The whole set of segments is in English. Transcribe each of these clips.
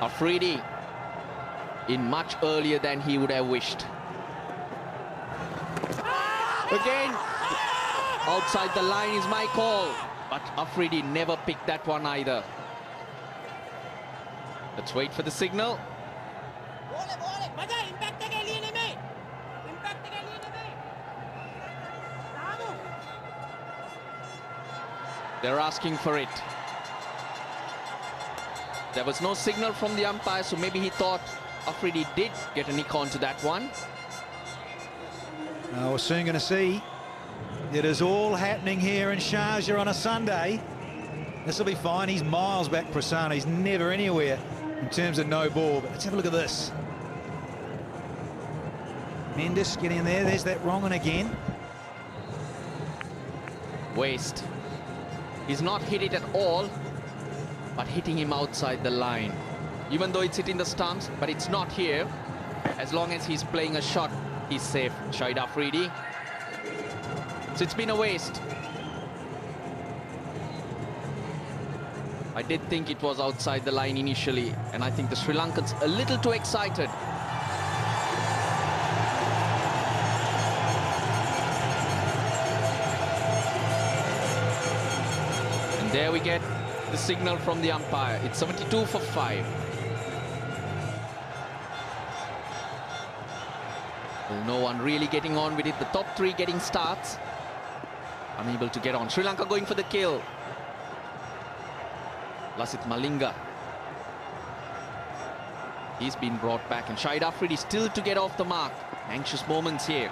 Afridi in much earlier than he would have wished. Again, outside the line is my call, but Afridi never picked that one either. Let's wait for the signal. They're asking for it. There was no signal from the umpire, so maybe he thought Afridi did get a nick onto that one. We're soon going to see. It is all happening here in Sharjah on a Sunday. This will be fine. He's miles back, Prasanna. He's never anywhere in terms of no ball. But let's have a look at this. Mendes getting in there. There's that wrong one again. Waste. He's not hit it at all, but hitting him outside the line. Even though it's hitting the stumps, but it's not here. As long as he's playing a shot, he's safe. Shahid Afridi. So it's been a waste. I did think it was outside the line initially, and I think the Sri Lankans a little too excited. And there we get the signal from the umpire. It's 72 for 5. Well, no one really getting on with it. The top three getting starts. Unable to get on. Sri Lanka going for the kill. Lasith Malinga. He's been brought back, and Shahid Afridi still to get off the mark. Anxious moments here.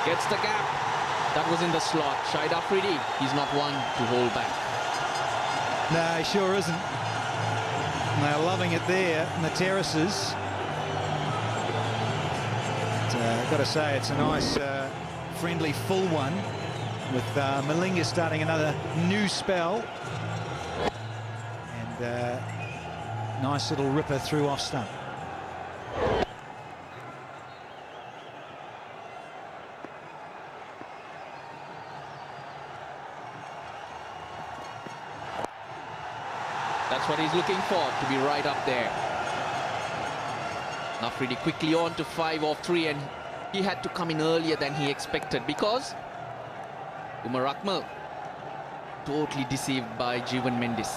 Gets the gap. That was in the slot. Shahid Afridi, he's not one to hold back. No, he sure isn't. And they're loving it there in the terraces. I've got to say, it's a nice, friendly, full one, with Malinga starting another new spell. And nice little ripper through off stump. That's what he's looking for, to be right up there. Afridi quickly on to 5 off 3, and he had to come in earlier than he expected because Umar Akmal totally deceived by Jeevan Mendes.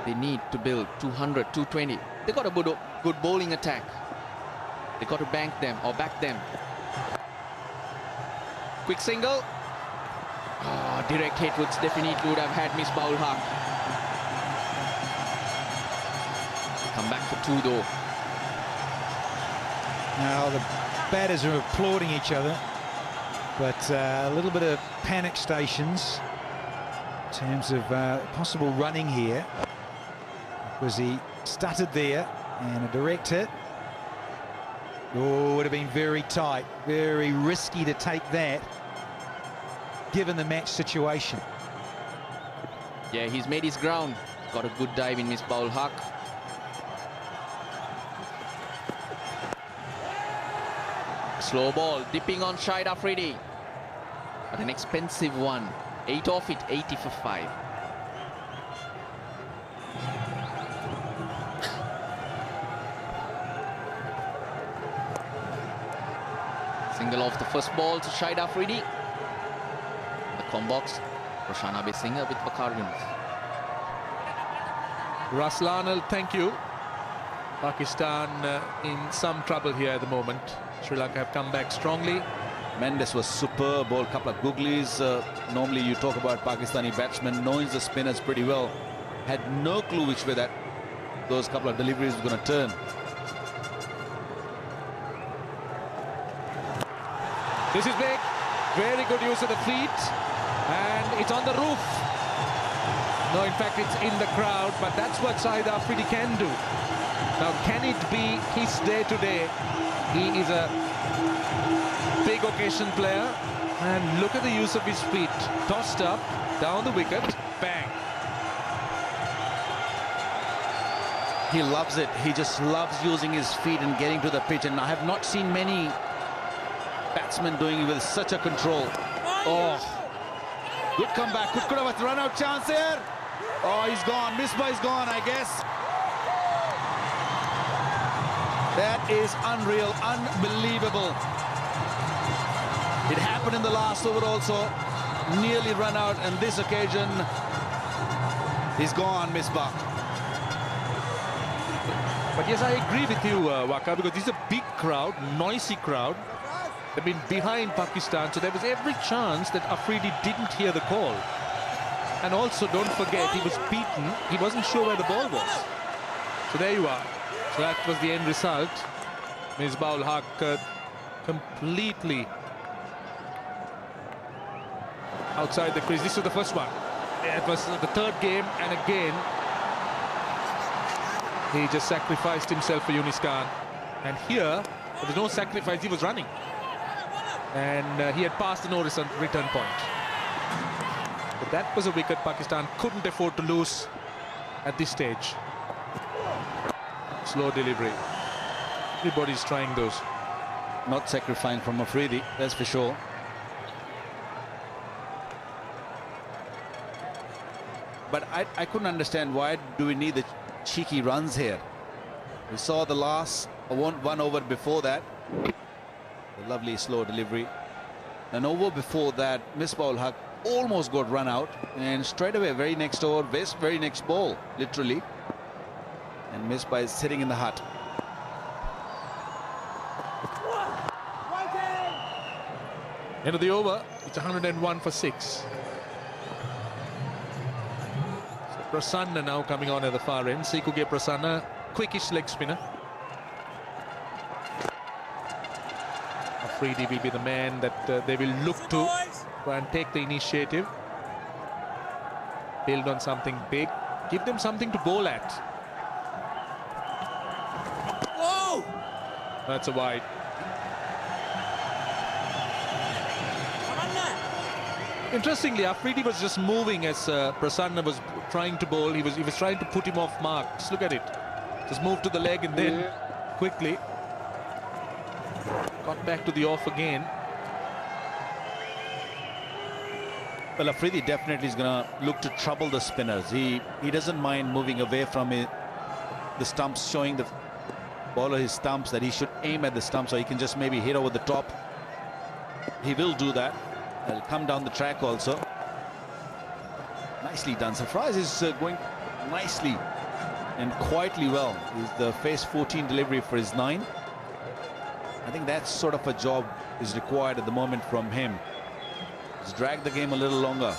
They need to build 200, 220. They got a good bowling attack. They got to bank them or back them. Quick single. Oh, direct hit would definitely would have had Miss Baul Haq. Come back for 2 though. Now the batters are applauding each other, but a little bit of panic stations in terms of possible running here, because he stuttered there, and a direct hit. Oh, would have been very tight, very risky to take that, given the match situation. Yeah, he's made his ground. Got a good dive in Miss Baul Haq. Slow ball, dipping on Shahid Afridi. But an expensive one. 8 off it, 80 for 5. Single off the first ball to Shahid Afridi. The combox, Roshana Besinger with Waqar Yunus. Raslanal, thank you. Pakistan in some trouble here at the moment. Sri Lanka have come back strongly. Mendes was superb, bowled a couple of googlies. Normally you talk about Pakistani batsmen knowing the spinners pretty well. Had no clue which way that those couple of deliveries were going to turn. This is big. Very good use of the feet. And it's on the roof. No, in fact, it's in the crowd. But that's what Shahid Afridi can do. Now, can it be his day today? He is a big occasion player, and look at the use of his feet. Tossed up, down the wicket, bang. He loves it. He just loves using his feet and getting to the pitch, and I have not seen many batsmen doing it with such a control. Oh, good comeback. Could have a run-out chance here. Oh, he's gone. Misbah is gone, I guess. That is unreal, unbelievable. It happened in the last over also. Nearly run out, and this occasion, he's gone, Misbah. But yes, I agree with you, Waka, because this is a big crowd, noisy crowd. They've been behind Pakistan, so there was every chance that Afridi didn't hear the call. And also, don't forget, he was beaten. He wasn't sure where the ball was. So there you are. So that was the end result. Misbah ul Haq completely outside the crease. This was the first one. It was the third game, and again, he just sacrificed himself for Yunis Khan. And here, there was no sacrifice. He was running. And he had passed the no return point. But that was a wicket Pakistan couldn't afford to lose at this stage. Slow delivery. Everybody's trying those. Not sacrificing from Afridi, that's for sure. But I couldn't understand, why do we need the cheeky runs here? We saw the last one over before that. The lovely slow delivery. An over before that, Misbah ul Haq almost got run out, and straight away, very next over, very next ball, literally. And Misbah is sitting in the hut. End of the over, it's 101 for 6. So Prasanna now coming on at the far end. Sikuge Prasanna, quickish leg spinner. Afridi will be the man that they will look to try and take the initiative. Build on something big. Give them something to bowl at. Whoa! That's a wide. Interestingly, Afridi was just moving as Prasanna was trying to bowl. He was trying to put him off mark. Just look at it. Just move to the leg and then quickly got back to the off again. Well, Afridi definitely is going to look to trouble the spinners. He doesn't mind moving away from the stumps, showing the bowler his stumps that he should aim at the stump so he can just maybe hit over the top. He will do that. He'll come down the track also. Nicely done. Sarfraz is going nicely and quietly well. He's the phase 14 delivery for his 9. I think that sort of a job is required at the moment from him. Just drag the game a little longer.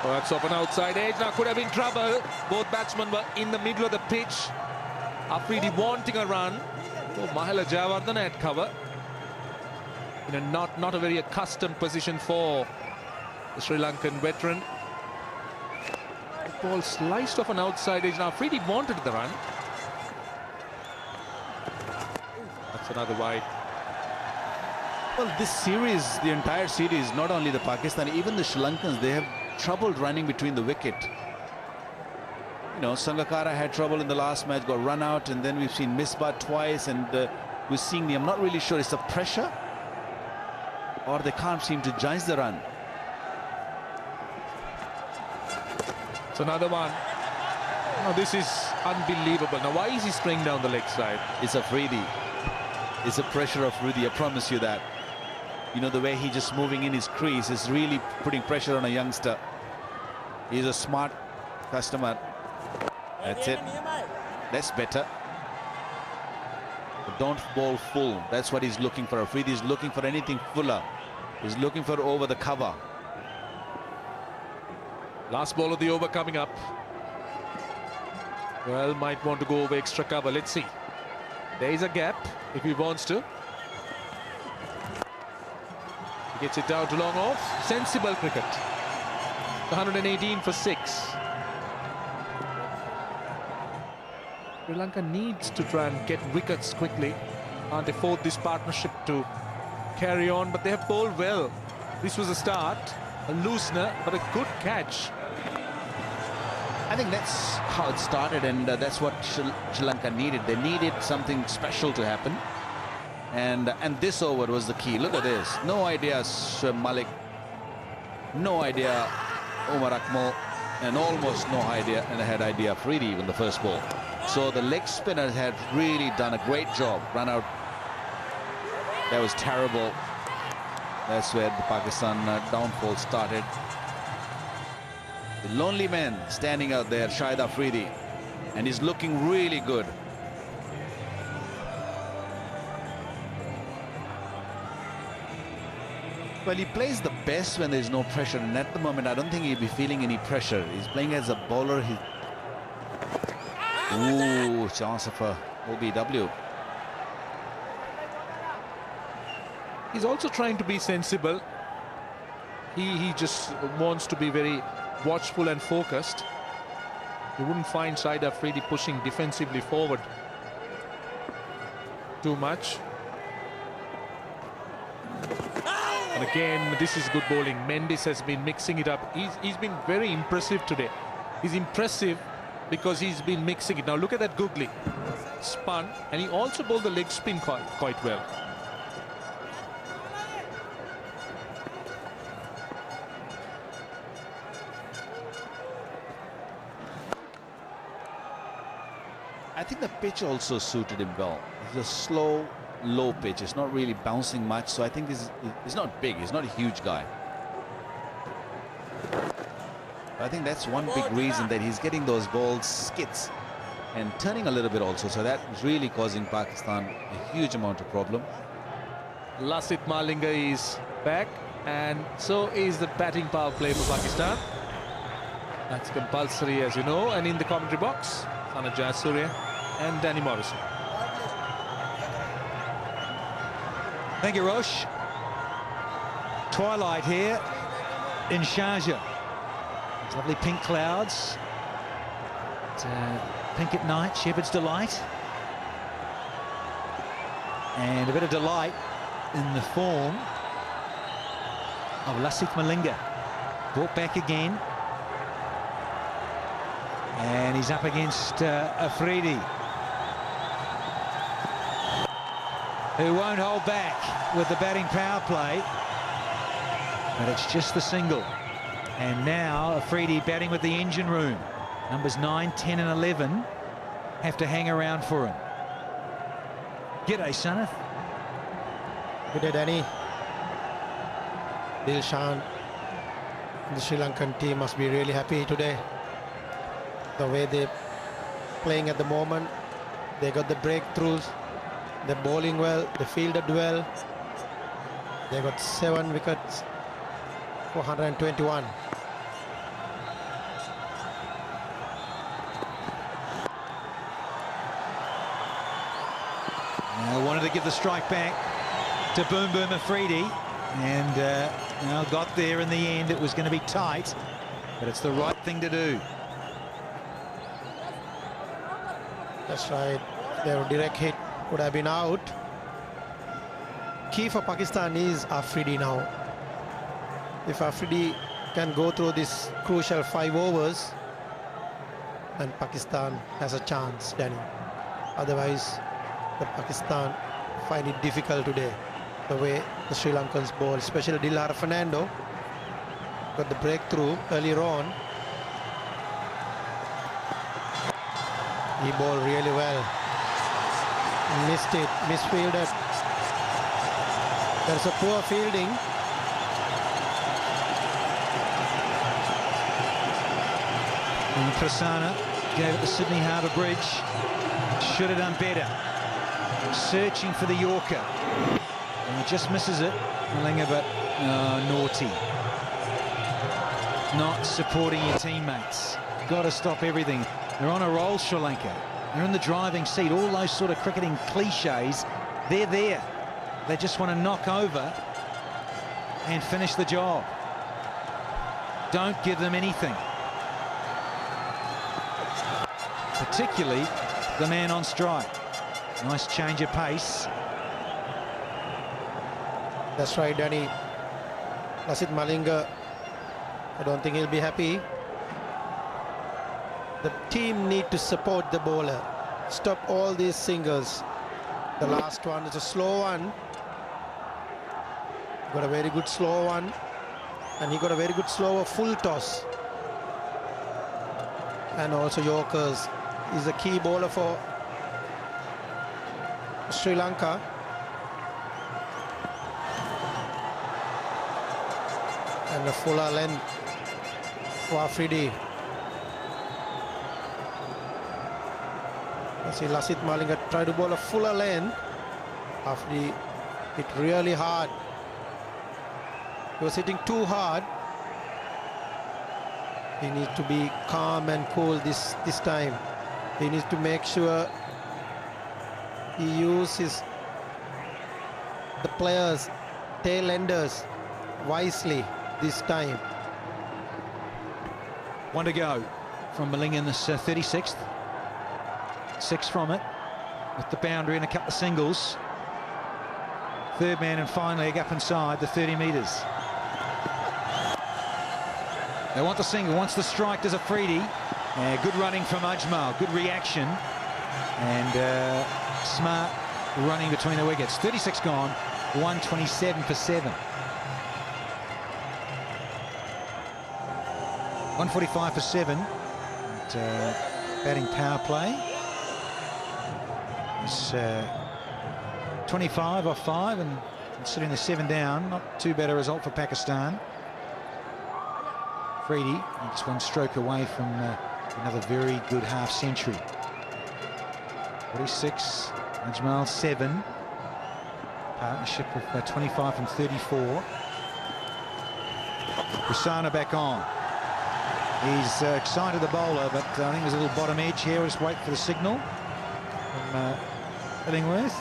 Oh, that's off an outside edge. Now could have been trouble. Both batsmen were in the middle of the pitch. Afridi wanting a run. Oh, Mahela Jayawardene at cover. In a not a very accustomed position for the Sri Lankan veteran. The ball sliced off an outside edge. Now Afridi wanted the run. That's another wide. Well, this series, the entire series, not only the Pakistani, even the Sri Lankans, they have trouble running between the wicket. You know, Sangakkara had trouble in the last match, got run out, and then we've seen Misbah twice, and we're seeing I'm not really sure, it's the pressure or they can't seem to judge the run. It's another one. Now this is unbelievable. Now why is he spraying down the leg side? It's Afridi. It's the pressure of Afridi, I promise you that. You know, the way he just moving in his crease is really putting pressure on a youngster. He's a smart customer. That's it. That's better. But don't bowl full. That's what he's looking for. Afridi is looking for anything fuller. He's looking for over the cover. Last ball of the over coming up. Well, might want to go over extra cover. Let's see. There is a gap if he wants to. He gets it down to long off. Sensible cricket. 118 for 6. Sri Lanka needs to try and get wickets quickly. Can't afford this partnership to carry on, but they have bowled well. This was a start, a loosener, but a good catch. I think that's how it started, and that's what Sri Lanka needed. They needed something special to happen, and this over was the key. Look at this. No idea Shoaib Malik, no idea Umar Akmal, and almost no idea, and I had idea Afridi even the first ball. So the leg spinners had really done a great job. Run out. That was terrible. That's where the Pakistan downfall started. The lonely man standing out there, Shahid Afridi, and he's looking really good. Well, he plays the best when there's no pressure, and at the moment I don't think he'll be feeling any pressure. He's playing as a bowler. Ooh, chance of a OBW. He's also trying to be sensible. He just wants to be very watchful and focused. You wouldn't find Shahid Afridi pushing defensively forward too much. And again, this is good bowling. Mendes has been mixing it up. He's been very impressive today. He's impressive because he's been mixing it. Now look at that googly. Spun, and he also bowled the leg spin quite well. I think the pitch also suited him well. It's a slow, low pitch. It's not really bouncing much, so I think he's not big. He's not a huge guy. But I think that's one big reason that he's getting those balls skits and turning a little bit also. So that is really causing Pakistan a huge amount of problem. Lasith Malinga is back, and so is the batting power play for Pakistan. That's compulsory, as you know. And in the commentary box, Sana Jayasuriya and Danny Morrison. Thank you, Rosh. Twilight here in Sharjah. There's lovely pink clouds. It's, pink at night, Shepherd's Delight. And a bit of delight in the form of Lasith Malinga. Brought back again. And he's up against Afridi, who won't hold back with the batting power play. But it's just the single. And now Afridi batting with the engine room. Numbers 9, 10 and 11 have to hang around for him. G'day, Sanath. Good day, Danny. Dilshan, the Sri Lankan team must be really happy today. The way they're playing at the moment, they got the breakthroughs, they're bowling well, they fielded well. They got 7 wickets for 121. I wanted to give the strike back to Boom Boom Afridi, and got there in the end. It was going to be tight, but it's the right thing to do. That's right. Their direct hit would have been out. Key for Pakistan is Afridi now. If Afridi can go through this crucial 5 overs, then Pakistan has a chance, Danny. Otherwise, the Pakistan find it difficult today. The way the Sri Lankans bowl, especially Dilhar Fernando, got the breakthrough earlier on. He bowled really well. Missed it, misfielded. There's a poor fielding. And Prasanna gave it to Sydney Harbour Bridge. Should have done better. Searching for the Yorker. And he just misses it. Malinga, but naughty. Not supporting your teammates. Got to stop everything. They're on a roll, Sri Lanka. They're in the driving seat. All those sort of cricketing cliches, they're there. They just want to knock over and finish the job. Don't give them anything. Particularly the man on strike. Nice change of pace. That's right, Danny. Lasith Malinga, I don't think he'll be happy. The team need to support the bowler. Stop all these singles. The last one is a slow one. Got a very good slow one. And he got a very good slow full toss. And also Yorkers. He's a key bowler for Sri Lanka. And a fuller length for Afridi. See Lasith Malinga try to bowl a fuller length. Afridi hit really hard. He was hitting too hard. He needs to be calm and cool this time. He needs to make sure he uses the players, tail enders wisely this time. One to go from Malinga in this 36th. 6 from it, with the boundary and a couple of singles. Third man and finally up inside the 30 metres. They want the single, wants the strike, does Afridi. Good running from Ajmal, good reaction. And smart running between the wickets. 36 gone, 127 for 7. 145 for 7. Batting power play. It's 25 off 5 and considering the 7 down, not too bad a result for Pakistan. Afridi, just one stroke away from another very good half century. 46, Ajmal 7. Partnership of 25 from 34. Prasanna back on. He's excited the bowler, but I think there's a little bottom edge here. We'll just wait for the signal from Illingworth.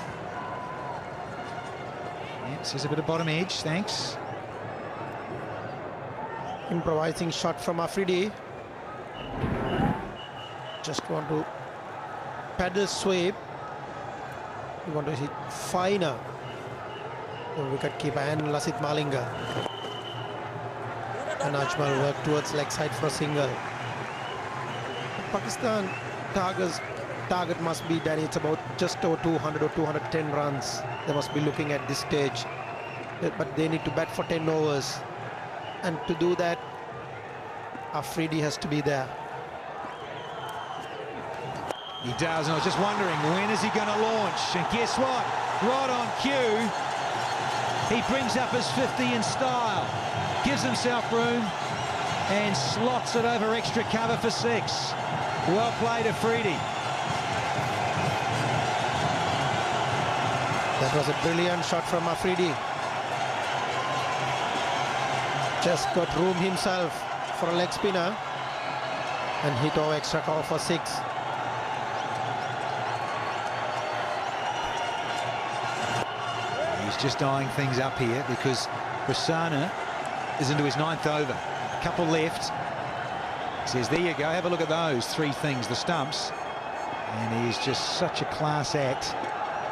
Yes, there's a bit of bottom edge, thanks. Improvising shot from Afridi. Just want to paddle sweep. You want to hit finer. The wicketkeeper and Lasith Malinga. And Ajmal work towards leg side for a single. Pakistan target must be, Danny, it's about just over 200 or 210 runs. They must be looking at this stage. But they need to bat for 10 overs. And to do that, Afridi has to be there. He does, and I was just wondering, when is he going to launch? And guess what? Right on cue, he brings up his 50 in style, gives himself room, and slots it over extra cover for 6. Well played, Afridi. That was a brilliant shot from Afridi. Just got room himself for a leg spinner and hit over extra cover for 6. He's just eyeing things up here because Prasanna is into his 9th over. A couple left. He says, there you go, have a look at those 3 things, the stumps. And he's just such a class act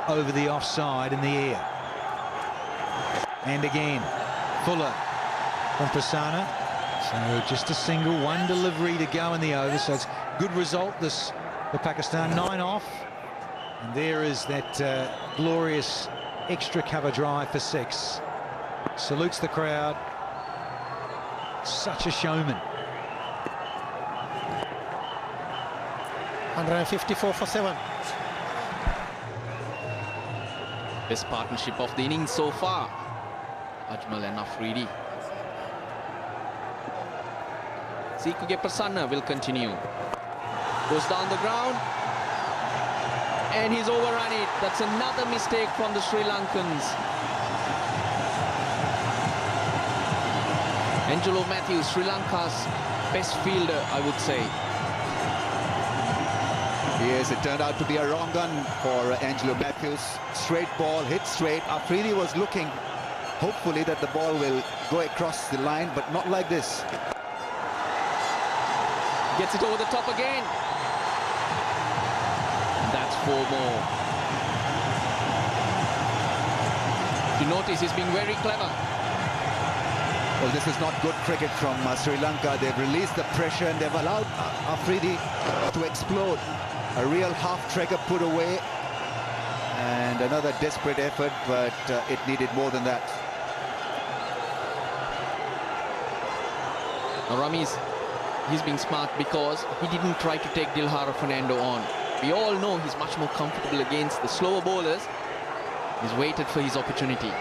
over the offside in the air. And again, Fuller from Prasanna. So just a single, 1 delivery to go in the over. So it's good result this for Pakistan, 9 off. And there is that glorious extra cover drive for 6. Salutes the crowd. Such a showman. 154 for 7. Best partnership of the innings so far, Ajmal and Afridi. Sikuge Prasanna will continue. Goes down the ground. And he's overrun it. That's another mistake from the Sri Lankans. Angelo Matthews, Sri Lanka's best fielder, I would say. Yes, it turned out to be a wrong gun for Angelo Matthews. Straight ball, hit straight. Afridi was looking, hopefully, that the ball will go across the line, but not like this. Gets it over the top again. That's 4 more. If you notice, he's being very clever. Well, this is not good cricket from Sri Lanka. They've released the pressure and they've allowed Afridi to explode. A real half-trigger put away. And another desperate effort, but it needed more than that. Now Ramesh, he's being smart because he didn't try to take Dilhara Fernando on. We all know he's much more comfortable against the slower bowlers. He's waited for his opportunity.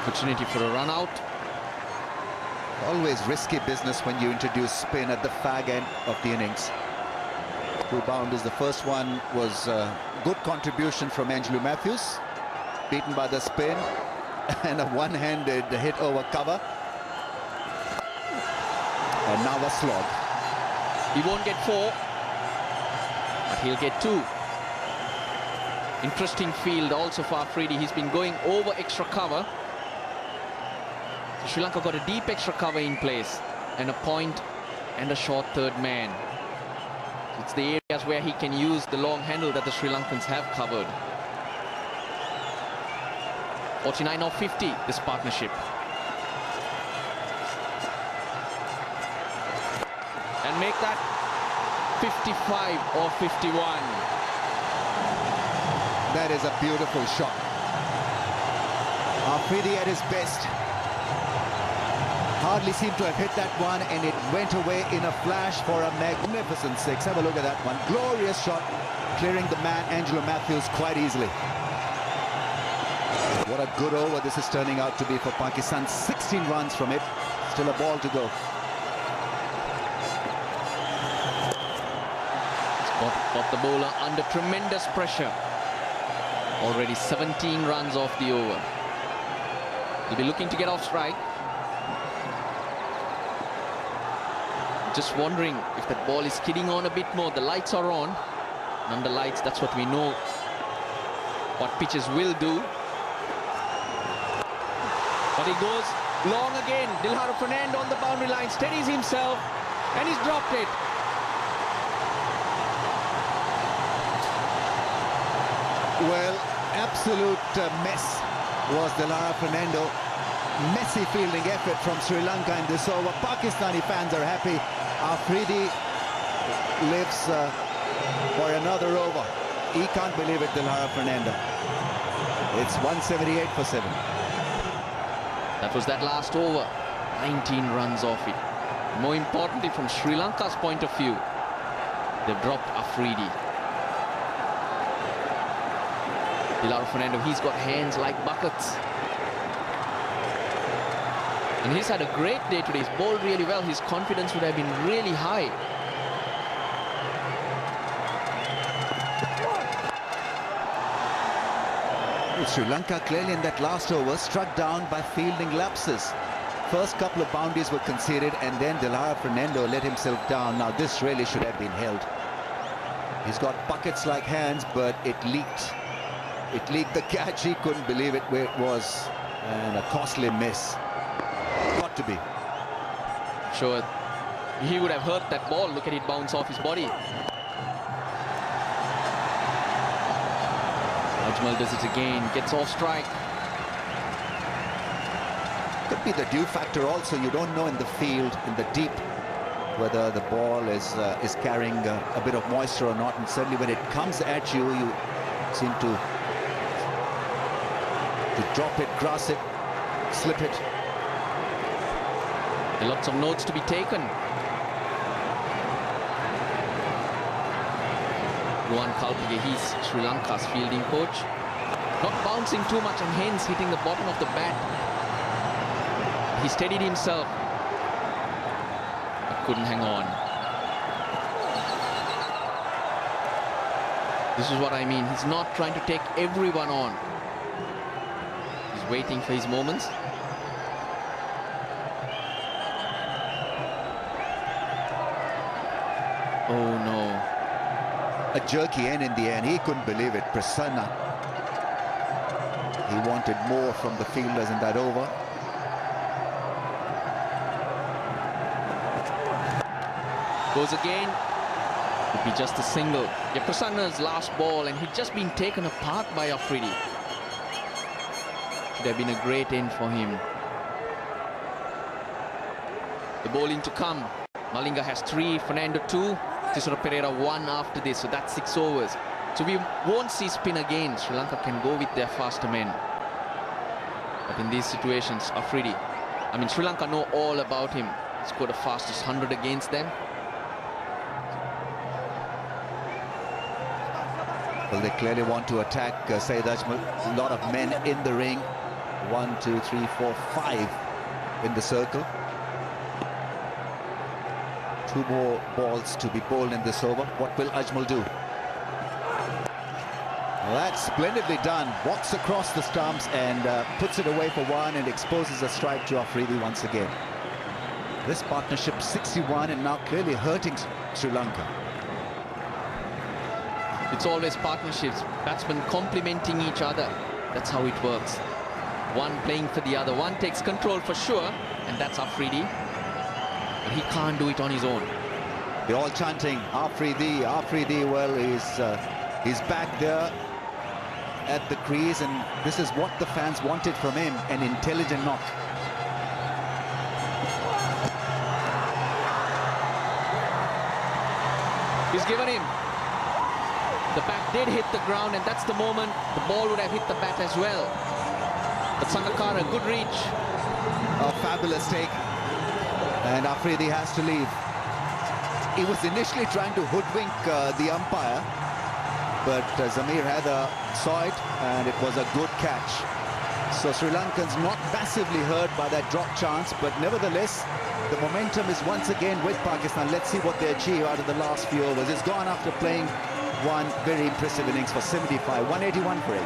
Opportunity for a run out. Always risky business when you introduce spin at the fag end of the innings. 2 boundaries. The first one was a good contribution from Angelo Matthews, beaten by the spin, and a one-handed hit over cover. And now a slog. He won't get 4, but he'll get 2. Interesting field also for Afridi. He's been going over extra cover. Sri Lanka got a deep extra cover in place and a point and a short third man. It's the areas where he can use the long handle that the Sri Lankans have covered. 49 or 50, this partnership. And make that 55 or 51. That is a beautiful shot. Afridi at his best. Hardly seemed to have hit that one, and it went away in a flash for a magnificent 6. Have a look at that one. Glorious shot, clearing the man Angelo Matthews quite easily. What a good over this is turning out to be for Pakistan. 16 runs from it. Still a ball to go. Got the bowler under tremendous pressure. Already 17 runs off the over. He'll be looking to get off strike. Just wondering if that ball is skidding on a bit more. The lights are on. And under lights, that's what we know what pitches will do. But he goes long again. Dilhara Fernando on the boundary line, steadies himself, and he's dropped it. Well, absolute mess was Dilhara Fernando. Messy fielding effort from Sri Lanka in this over. Pakistani fans are happy. Afridi lives for another over. He can't believe it, Dilhara Fernando. It's 178 for 7. That was that last over. 19 runs off it. More importantly, from Sri Lanka's point of view, they've dropped Afridi. Dilhara Fernando, he's got hands like buckets. And he's had a great day today. He's bowled really well. His confidence would have been really high. Sri Lanka clearly in that last over struck down by fielding lapses. First couple of boundaries were conceded, and then Dilhara Fernando let himself down. Now this really should have been held. He's got buckets like hands, but it leaked. It leaked the catch. He couldn't believe it where it was. And a costly miss. Got to be. Sure, he would have hurt that ball. Look at it bounce off his body. Ajmal does it again, gets off strike. Could be the dew factor also. You don't know in the field, in the deep, whether the ball is carrying a bit of moisture or not. And certainly when it comes at you, you seem to drop it, grass it, slip it. There are lots of notes to be taken. Ruan Kalpige, he's Sri Lanka's fielding coach. Not bouncing too much and hence hitting the bottom of the bat. He steadied himself, but couldn't hang on. This is what I mean. He's not trying to take everyone on. He's waiting for his moments. Oh no. A jerky end in the end. He couldn't believe it. Prasanna. He wanted more from the fielders in that over. Goes again. Could be just a single. Yeah, Prasanna's last ball, and he'd just been taken apart by Afridi. Should have been a great end for him. The bowling to come. Malinga has 3, Fernando 2, Tisora Pereira 1 after this, so that's 6 overs. So we won't see spin again. Sri Lanka can go with their faster men. But in these situations, Afridi, I mean, Sri Lanka know all about him. He scored the fastest 100 against them. Well, they clearly want to attack Saeed Ajmal. A lot of men in the ring. 1, 2, 3, 4, 5 in the circle. 2 more balls to be bowled in this over. What will Ajmal do? Well, that's splendidly done. Walks across the stumps and puts it away for 1 and exposes a strike to Afridi once again. This partnership 61 and now clearly hurting Sri Lanka. It's always partnerships, batsmen complementing each other. That's how it works. One playing for the other. One takes control for sure, and that's Afridi. But he can't do it on his own. They're all chanting, Afridi, Afridi. Well, he's back there at the crease, and this is what the fans wanted from him, an intelligent knock. He's given him. The bat did hit the ground, and that's the moment the ball would have hit the bat as well. But Sangakkara, good reach. A fabulous take. And Afridi has to leave. He was initially trying to hoodwink the umpire, but Zamir Haider saw it, and it was a good catch. So Sri Lankans not massively hurt by that drop chance, but nevertheless, the momentum is once again with Pakistan. Let's see what they achieve out of the last few overs. It's gone after playing one very impressive innings for 75, 181 for 8.